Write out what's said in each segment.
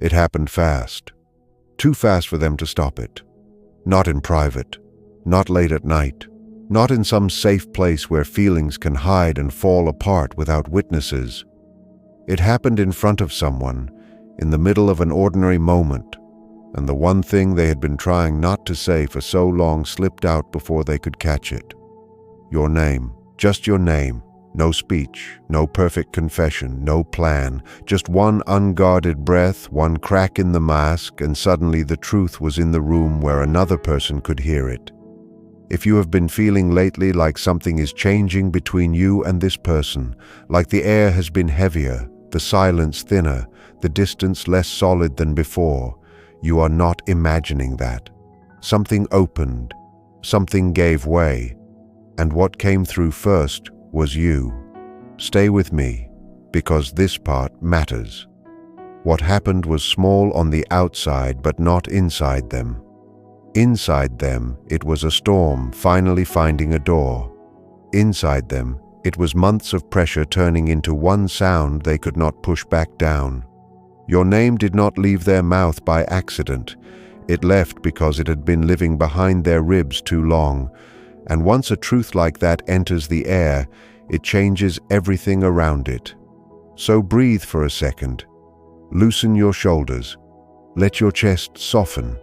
It happened fast. Too fast for them to stop it. Not in private. Not late at night. Not in some safe place where feelings can hide and fall apart without witnesses. It happened in front of someone, in the middle of an ordinary moment, and the one thing they had been trying not to say for so long slipped out before they could catch it. Your name, just your name. No speech, no perfect confession, no plan, just one unguarded breath, one crack in the mask, and suddenly the truth was in the room where another person could hear it. If you have been feeling lately like something is changing between you and this person, like the air has been heavier, the silence thinner, the distance less solid than before, you are not imagining that. Something opened, something gave way, and what came through first was you. Stay with me, because this part matters. What happened was small on the outside, but not inside them. Inside them, it was a storm finally finding a door. Inside them, it was months of pressure turning into one sound they could not push back down. Your name did not leave their mouth by accident. It left because it had been living behind their ribs too long. And once a truth like that enters the air, it changes everything around it. So breathe for a second. Loosen your shoulders. Let your chest soften.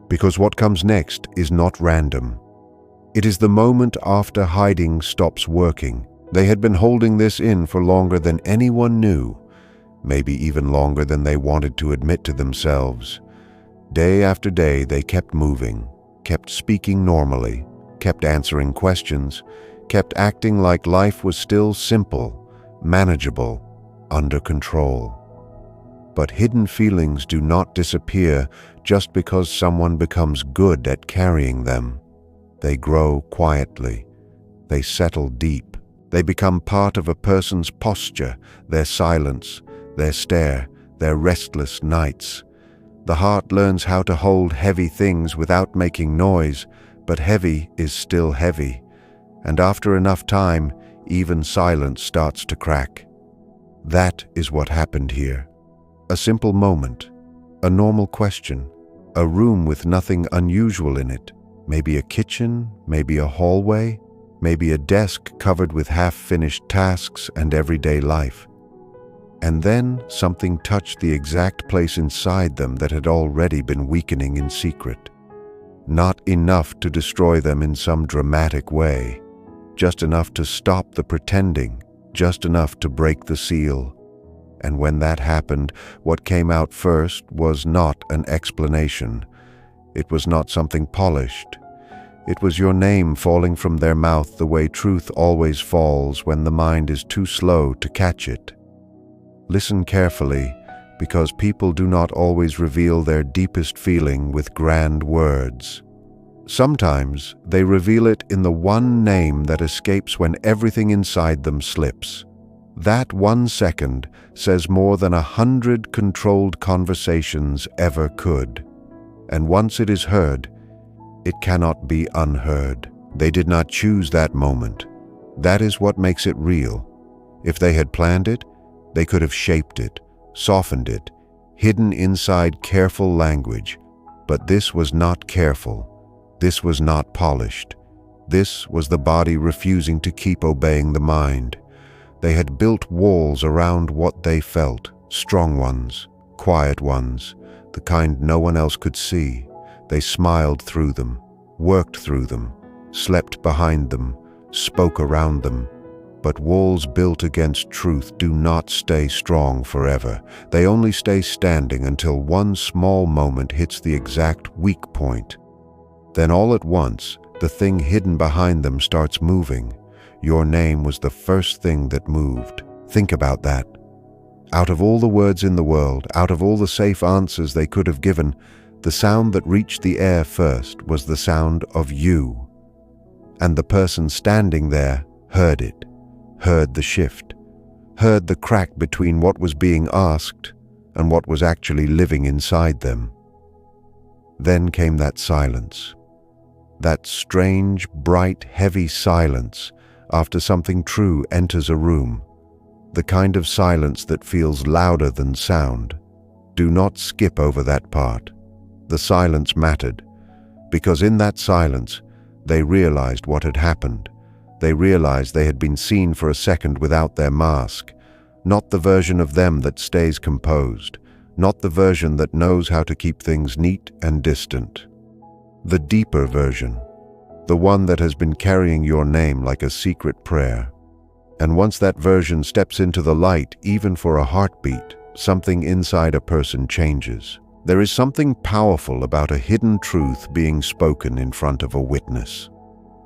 Because what comes next is not random. It is the moment after hiding stops working. They had been holding this in for longer than anyone knew, maybe even longer than they wanted to admit to themselves. Day after day they kept moving, kept speaking normally, kept answering questions, kept acting like life was still simple, manageable, under control. But hidden feelings do not disappear just because someone becomes good at carrying them. They grow quietly. They settle deep. They become part of a person's posture, their silence, their stare, their restless nights. The heart learns how to hold heavy things without making noise, but heavy is still heavy. And after enough time, even silence starts to crack. That is what happened here. A simple moment, a normal question, a room with nothing unusual in it, maybe a kitchen, maybe a hallway, maybe a desk covered with half-finished tasks and everyday life. And then something touched the exact place inside them that had already been weakening in secret. Not enough to destroy them in some dramatic way, just enough to stop the pretending, just enough to break the seal. And when that happened, what came out first was not an explanation. It was not something polished. It was your name falling from their mouth the way truth always falls when the mind is too slow to catch it. Listen carefully, because people do not always reveal their deepest feeling with grand words. Sometimes they reveal it in the one name that escapes when everything inside them slips. That 1 second says more than 100 controlled conversations ever could. And once it is heard, it cannot be unheard. They did not choose that moment. That is what makes it real. If they had planned it, they could have shaped it, softened it, hidden inside careful language. But this was not careful. This was not polished. This was the body refusing to keep obeying the mind. They had built walls around what they felt, strong ones, quiet ones, the kind no one else could see. They smiled through them, worked through them, slept behind them, spoke around them. But walls built against truth do not stay strong forever. They only stay standing until one small moment hits the exact weak point. Then all at once, the thing hidden behind them starts moving. Your name was the first thing that moved. Think about that. Out of all the words in the world, out of all the safe answers they could have given, the sound that reached the air first was the sound of you. And the person standing there heard it, heard the shift, heard the crack between what was being asked and what was actually living inside them. Then came that silence. That strange, bright, heavy silence after something true enters a room. The kind of silence that feels louder than sound, do not skip over that part. The silence mattered, because in that silence, they realized what had happened. They realized they had been seen for a second without their mask, not the version of them that stays composed, not the version that knows how to keep things neat and distant. The deeper version, the one that has been carrying your name like a secret prayer. And once that version steps into the light, even for a heartbeat, something inside a person changes. There is something powerful about a hidden truth being spoken in front of a witness.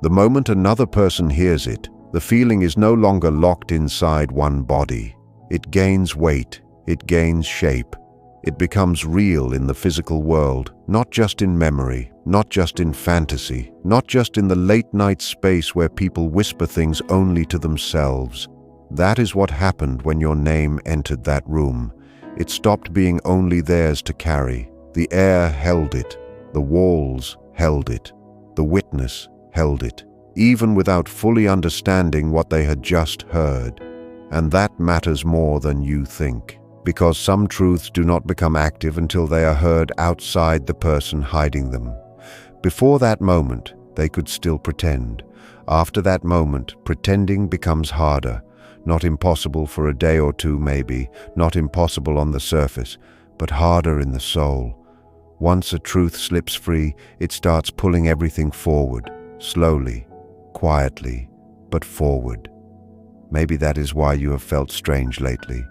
The moment another person hears it, the feeling is no longer locked inside one body. It gains weight, it gains shape. It becomes real in the physical world, not just in memory, not just in fantasy, not just in the late-night space where people whisper things only to themselves. That is what happened when your name entered that room. It stopped being only theirs to carry. The air held it, the walls held it, the witness held it, even without fully understanding what they had just heard. And that matters more than you think, because some truths do not become active until they are heard outside the person hiding them. Before that moment, they could still pretend. After that moment, pretending becomes harder. Not impossible for a day or two maybe, not impossible on the surface, but harder in the soul. Once a truth slips free, it starts pulling everything forward, slowly, quietly, but forward. Maybe that is why you have felt strange lately.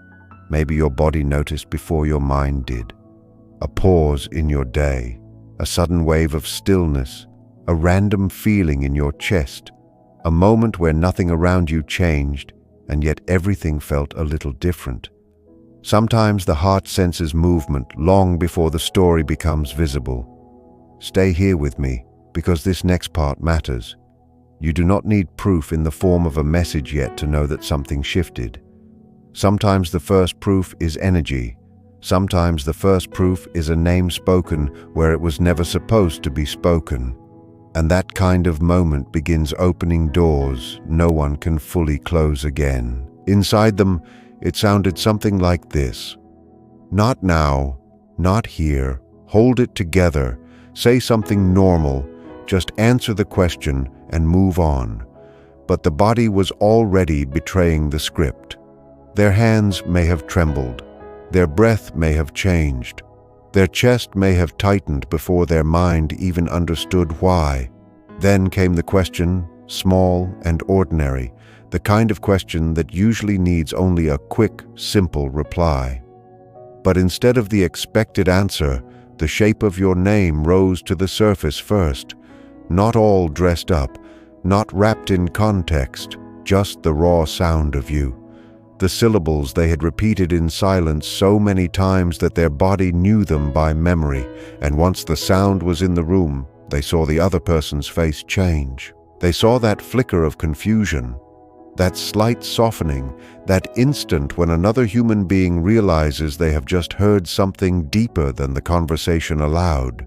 Maybe your body noticed before your mind did. A pause in your day, a sudden wave of stillness, a random feeling in your chest, a moment where nothing around you changed, and yet everything felt a little different. Sometimes the heart senses movement long before the story becomes visible. Stay here with me, because this next part matters. You do not need proof in the form of a message yet to know that something shifted. Sometimes the first proof is energy. Sometimes the first proof is a name spoken where it was never supposed to be spoken. And that kind of moment begins opening doors no one can fully close again. Inside them, it sounded something like this. Not now, not here, hold it together, say something normal, just answer the question and move on. But the body was already betraying the script. Their hands may have trembled, their breath may have changed, their chest may have tightened before their mind even understood why. Then came the question, small and ordinary, the kind of question that usually needs only a quick, simple reply. But instead of the expected answer, the shape of your name rose to the surface first, not all dressed up, not wrapped in context, just the raw sound of you. The syllables they had repeated in silence so many times that their body knew them by memory, and once the sound was in the room, they saw the other person's face change. They saw that flicker of confusion, that slight softening, that instant when another human being realizes they have just heard something deeper than the conversation allowed.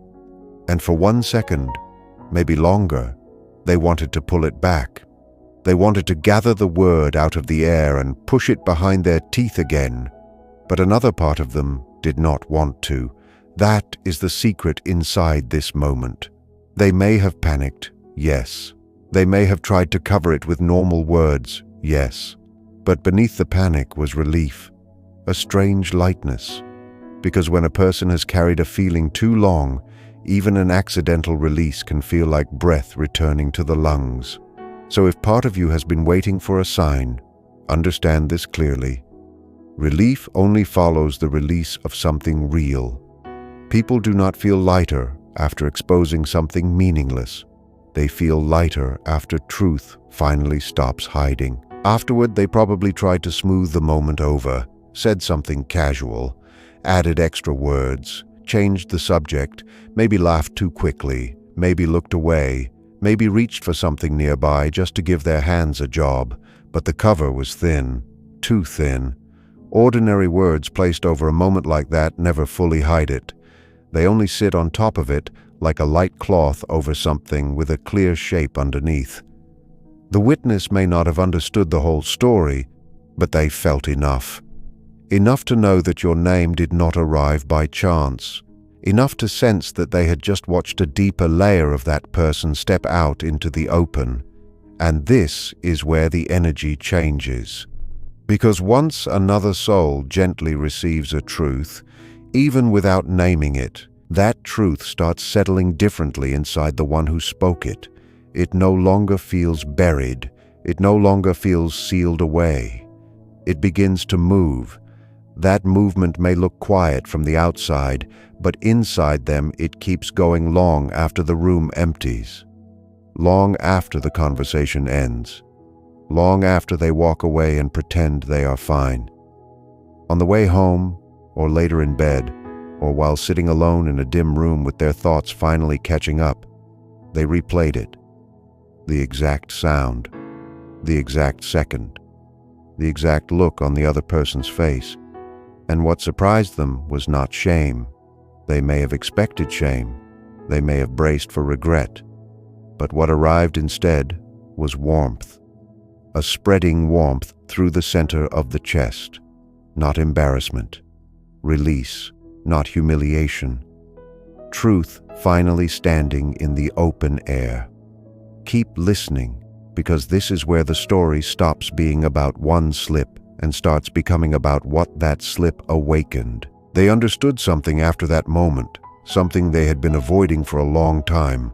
And for 1 second, maybe longer, they wanted to pull it back. They wanted to gather the word out of the air and push it behind their teeth again. But another part of them did not want to. That is the secret inside this moment. They may have panicked, yes. They may have tried to cover it with normal words, yes. But beneath the panic was relief, a strange lightness. Because when a person has carried a feeling too long, even an accidental release can feel like breath returning to the lungs. So if part of you has been waiting for a sign, understand this clearly. Relief only follows the release of something real. People do not feel lighter after exposing something meaningless. They feel lighter after truth finally stops hiding. Afterward, they probably tried to smooth the moment over, said something casual, added extra words, changed the subject, maybe laughed too quickly, maybe looked away, maybe reached for something nearby just to give their hands a job, but the cover was thin, too thin. Ordinary words placed over a moment like that never fully hide it. They only sit on top of it like a light cloth over something with a clear shape underneath. The witness may not have understood the whole story, but they felt enough. enough to know that your name did not arrive by chance, enough to sense that they had just watched a deeper layer of that person step out into the open. And this is where the energy changes. Because once another soul gently receives a truth, even without naming it, that truth starts settling differently inside the one who spoke it. It no longer feels buried. It no longer feels sealed away. It begins to move. That movement may look quiet from the outside, but inside them it keeps going long after the room empties, long after the conversation ends, long after they walk away and pretend they are fine. On the way home, or later in bed, or while sitting alone in a dim room with their thoughts finally catching up, they replayed it. The exact sound, the exact second, the exact look on the other person's face. And what surprised them was not shame. They may have expected shame. They may have braced for regret. But what arrived instead was warmth. A spreading warmth through the center of the chest. Not embarrassment. Release, not humiliation. Truth finally standing in the open air. Keep listening, because this is where the story stops being about one slip and starts becoming about what that slip awakened. They understood something after that moment, something they had been avoiding for a long time.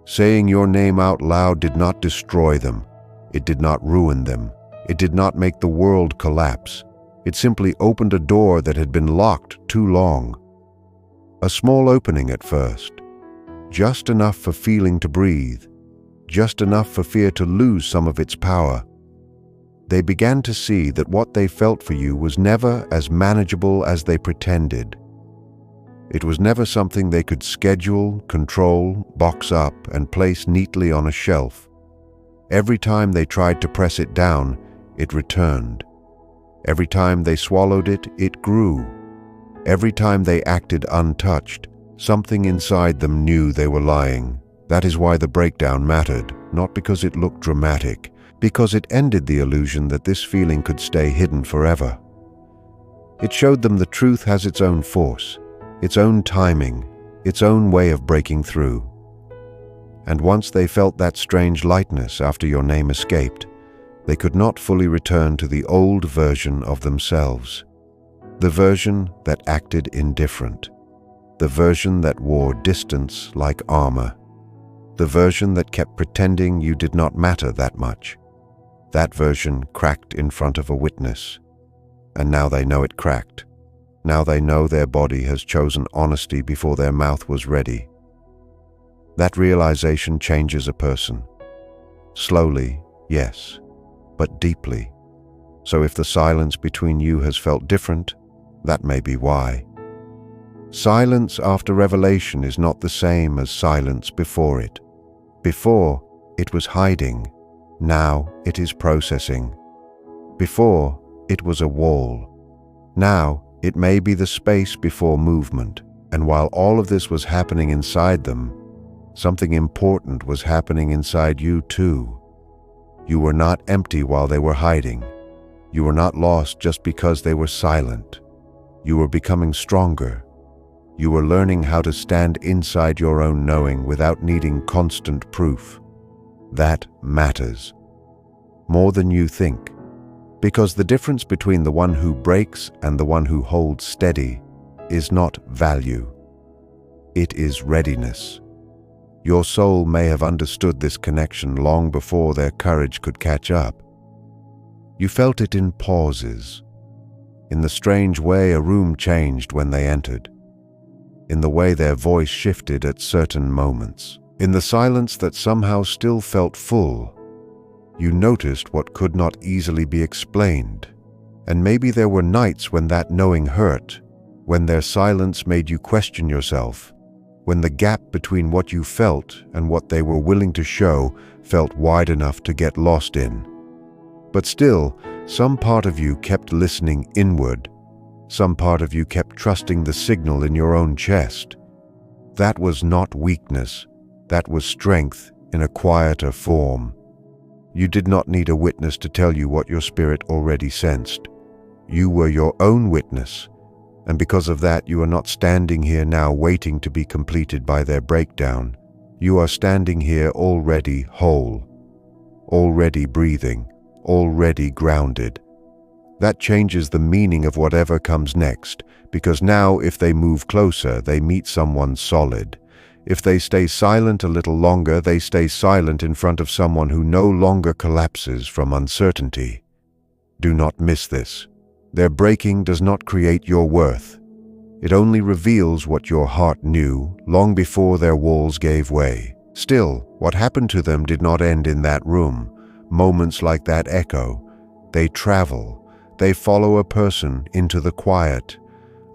Saying your name out loud did not destroy them. It did not ruin them. It did not make the world collapse. It simply opened a door that had been locked too long. A small opening at first, just enough for feeling to breathe, just enough for fear to lose some of its power. They began to see that what they felt for you was never as manageable as they pretended. It was never something they could schedule, control, box up, and place neatly on a shelf. Every time they tried to press it down, it returned. Every time they swallowed it, it grew. Every time they acted untouched, something inside them knew they were lying. That is why the breakdown mattered, not because it looked dramatic, because it ended the illusion that this feeling could stay hidden forever. It showed them the truth has its own force, its own timing, its own way of breaking through. And once they felt that strange lightness after your name escaped, they could not fully return to the old version of themselves, the version that acted indifferent, the version that wore distance like armor, the version that kept pretending you did not matter that much. That version cracked in front of a witness, and now they know it cracked. Now they know their body has chosen honesty before their mouth was ready. That realization changes a person. Slowly, yes, but deeply. So if the silence between you has felt different, that may be why. Silence after revelation is not the same as silence before it. Before, it was hiding. Now it is processing. Before, it was a wall. Now, it may be the space before movement. And while all of this was happening inside them, something important was happening inside you too. You were not empty while they were hiding. You were not lost just because they were silent. You were becoming stronger. You were learning how to stand inside your own knowing without needing constant proof. That matters. More than you think. Because the difference between the one who breaks and the one who holds steady is not value. It is readiness. Your soul may have understood this connection long before their courage could catch up. You felt it in pauses, in the strange way a room changed when they entered, in the way their voice shifted at certain moments, in the silence that somehow still felt full. You noticed what could not easily be explained, and maybe there were nights when that knowing hurt, when their silence made you question yourself, when the gap between what you felt and what they were willing to show felt wide enough to get lost in. But still, some part of you kept listening inward. Some part of you kept trusting the signal in your own chest. That was not weakness. That was strength in a quieter form. You did not need a witness to tell you what your spirit already sensed. You were your own witness, and because of that you are not standing here now waiting to be completed by their breakdown. You are standing here already whole, already breathing, already grounded. That changes the meaning of whatever comes next, because now if they move closer, they meet someone solid. If they stay silent a little longer, they stay silent in front of someone who no longer collapses from uncertainty. Do not miss this. Their breaking does not create your worth. It only reveals what your heart knew long before their walls gave way. Still, what happened to them did not end in that room. Moments like that echo. They travel. They follow a person into the quiet.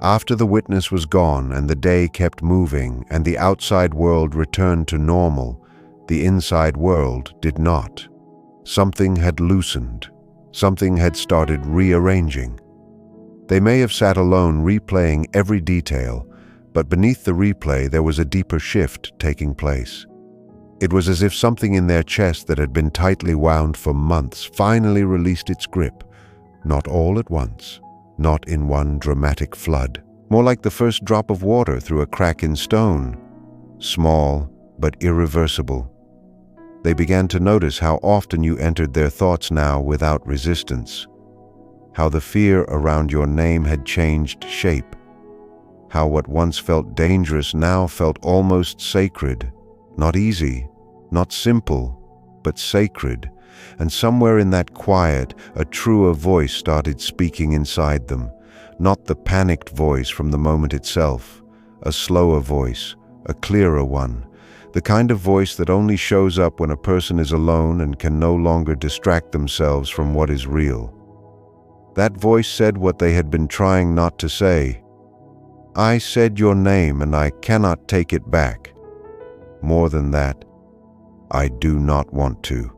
After the witness was gone and the day kept moving and the outside world returned to normal, the inside world did not. Something had loosened. Something had started rearranging. They may have sat alone replaying every detail, but beneath the replay there was a deeper shift taking place. It was as if something in their chest that had been tightly wound for months finally released its grip. Not all at once, not in one dramatic flood. More like the first drop of water through a crack in stone. Small, but irreversible. They began to notice how often you entered their thoughts now without resistance. How the fear around your name had changed shape. How what once felt dangerous now felt almost sacred. Not easy, not simple, but sacred. And somewhere in that quiet, a truer voice started speaking inside them. Not the panicked voice from the moment itself. A slower voice, a clearer one. The kind of voice that only shows up when a person is alone and can no longer distract themselves from what is real. That voice said what they had been trying not to say. I said your name and I cannot take it back. More than that, I do not want to.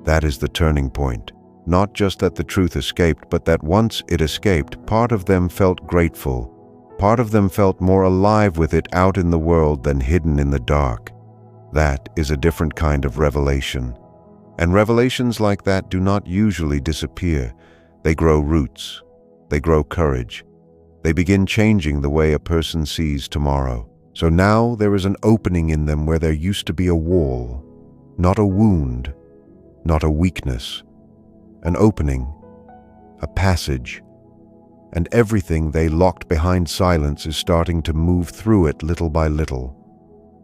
That is the turning point. Not just that the truth escaped, but that once it escaped, part of them felt grateful. Part of them felt more alive with it out in the world than hidden in the dark. That is a different kind of revelation. And revelations like that do not usually disappear. They grow roots. They grow courage. They begin changing the way a person sees tomorrow. So now there is an opening in them where there used to be a wall, not a wound, not a weakness. An opening, a passage, and everything they locked behind silence is starting to move through it little by little.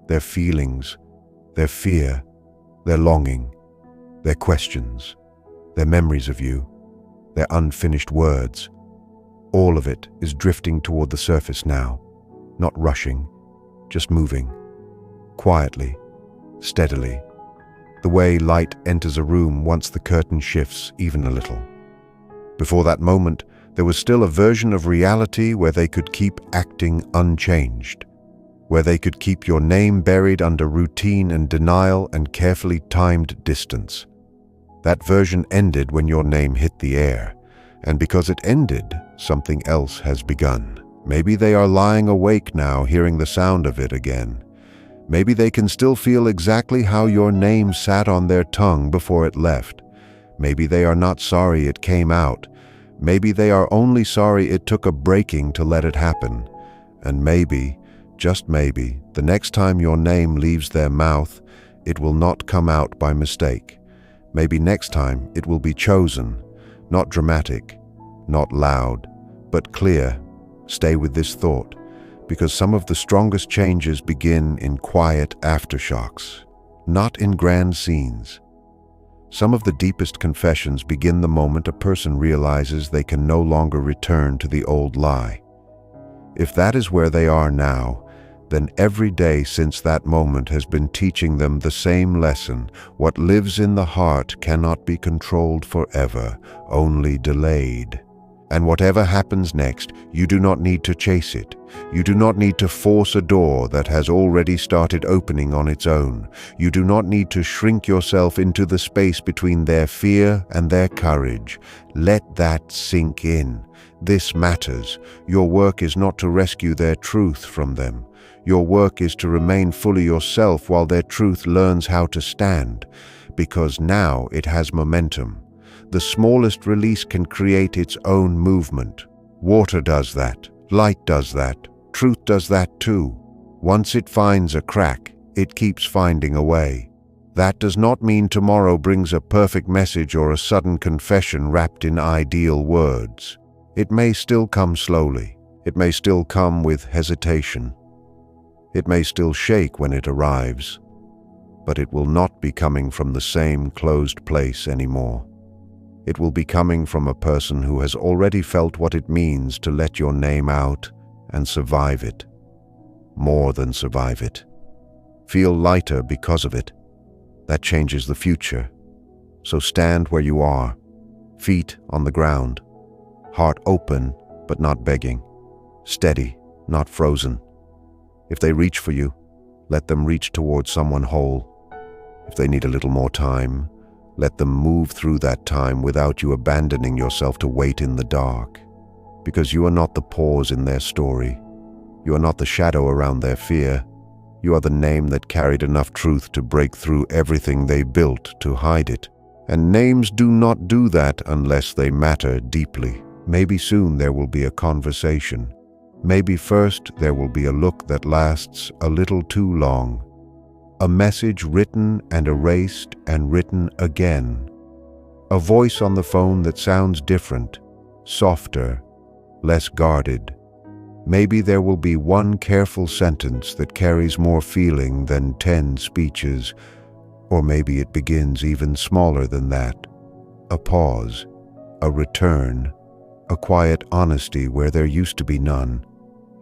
Their feelings, their fear, their longing, their questions, their memories of you, their unfinished words. All of it is drifting toward the surface now, not rushing, just moving, quietly, steadily. The way light enters a room once the curtain shifts even a little. Before that moment, there was still a version of reality where they could keep acting unchanged, where they could keep your name buried under routine and denial and carefully timed distance. That version ended when your name hit the air, and because it ended, something else has begun. Maybe they are lying awake now, hearing the sound of it again. Maybe they can still feel exactly how your name sat on their tongue before it left. Maybe they are not sorry it came out. Maybe they are only sorry it took a breaking to let it happen. And maybe, just maybe, the next time your name leaves their mouth, it will not come out by mistake. Maybe next time it will be chosen, not dramatic, not loud, but clear. Stay with this thought, because some of the strongest changes begin in quiet aftershocks, not in grand scenes. Some of the deepest confessions begin the moment a person realizes they can no longer return to the old lie. If that is where they are now, then every day since that moment has been teaching them the same lesson. What lives in the heart cannot be controlled forever, only delayed. And whatever happens next, you do not need to chase it. You do not need to force a door that has already started opening on its own. You do not need to shrink yourself into the space between their fear and their courage. Let that sink in. This matters. Your work is not to rescue their truth from them. Your work is to remain fully yourself while their truth learns how to stand, because now it has momentum. the smallest release can create its own movement. Water does that. Light does that. Truth does that too. Once it finds a crack, it keeps finding a way. That does not mean tomorrow brings a perfect message or a sudden confession wrapped in ideal words. It may still come slowly. It may still come with hesitation. It may still shake when it arrives, but it will not be coming from the same closed place anymore. It will be coming from a person who has already felt what it means to let your name out and survive it. More than survive it. Feel lighter because of it. That changes the future. So stand where you are, feet on the ground, heart open but not begging, steady, not frozen. If they reach for you, let them reach towards someone whole. If they need a little more time, let them move through that time without you abandoning yourself to wait in the dark. Because you are not the pause in their story. You are not the shadow around their fear. You are the name that carried enough truth to break through everything they built to hide it. And names do not do that unless they matter deeply. Maybe soon there will be a conversation. Maybe first there will be a look that lasts a little too long. A message written and erased and written again. A voice on the phone that sounds different, softer, less guarded. Maybe there will be one careful sentence that carries more feeling than 10 speeches, or maybe it begins even smaller than that. A pause, a return, a quiet honesty where there used to be none.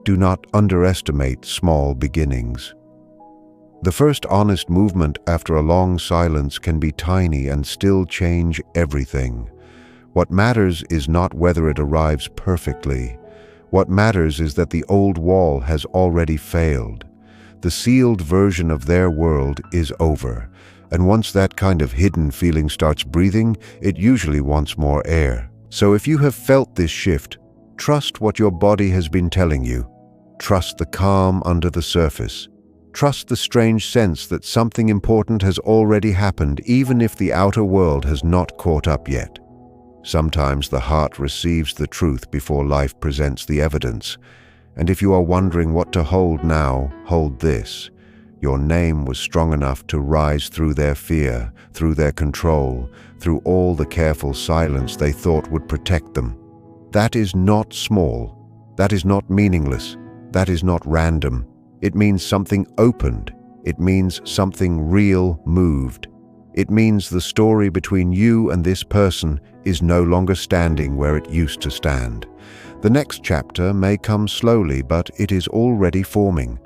Do not underestimate small beginnings. The first honest movement after a long silence can be tiny and still change everything. What matters is not whether it arrives perfectly. What matters is that the old wall has already failed. The sealed version of their world is over, and once that kind of hidden feeling starts breathing, it usually wants more air. So if you have felt this shift, trust what your body has been telling you. Trust the calm under the surface. Trust the strange sense that something important has already happened, even if the outer world has not caught up yet. Sometimes the heart receives the truth before life presents the evidence. And if you are wondering what to hold now, hold this. Your name was strong enough to rise through their fear, through their control, through all the careful silence they thought would protect them. That is not small. That is not meaningless. That is not random. It means something opened. It means something real moved. It means the story between you and this person is no longer standing where it used to stand. The next chapter may come slowly, but it is already forming.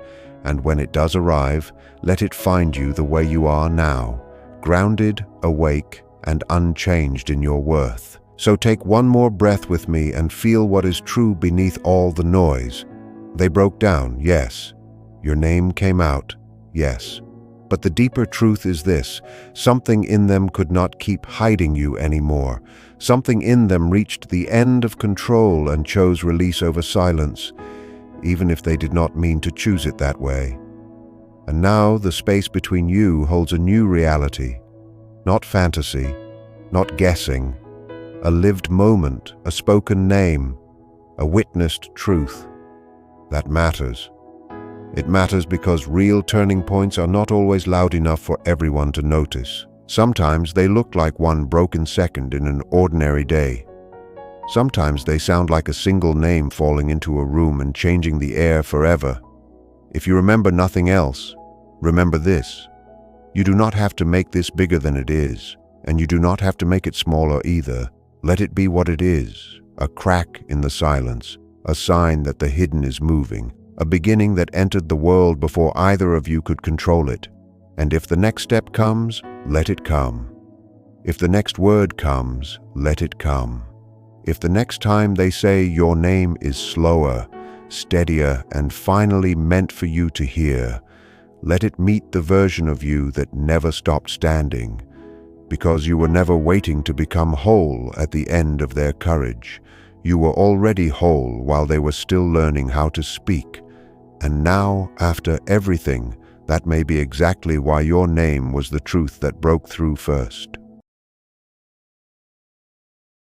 And when it does arrive, let it find you the way you are now, grounded, awake, and unchanged in your worth. So take one more breath with me and feel what is true beneath all the noise. They broke down, yes. Your name came out, yes. But the deeper truth is this: something in them could not keep hiding you anymore. Something in them reached the end of control and chose release over silence, even if they did not mean to choose it that way. And now the space between you holds a new reality. Not fantasy, not guessing. A lived moment, a spoken name, a witnessed truth. That matters. It matters because real turning points are not always loud enough for everyone to notice. Sometimes they look like one broken second in an ordinary day. Sometimes they sound like a single name falling into a room and changing the air forever. If you remember nothing else, remember this. You do not have to make this bigger than it is, and you do not have to make it smaller either. Let it be what it is, a crack in the silence, a sign that the hidden is moving, a beginning that entered the world before either of you could control it. And if the next step comes, let it come. If the next word comes, let it come. If the next time they say your name is slower, steadier, and finally meant for you to hear, let it meet the version of you that never stopped standing, because you were never waiting to become whole at the end of their courage. You were already whole while they were still learning how to speak. And now, after everything, that may be exactly why your name was the truth that broke through first.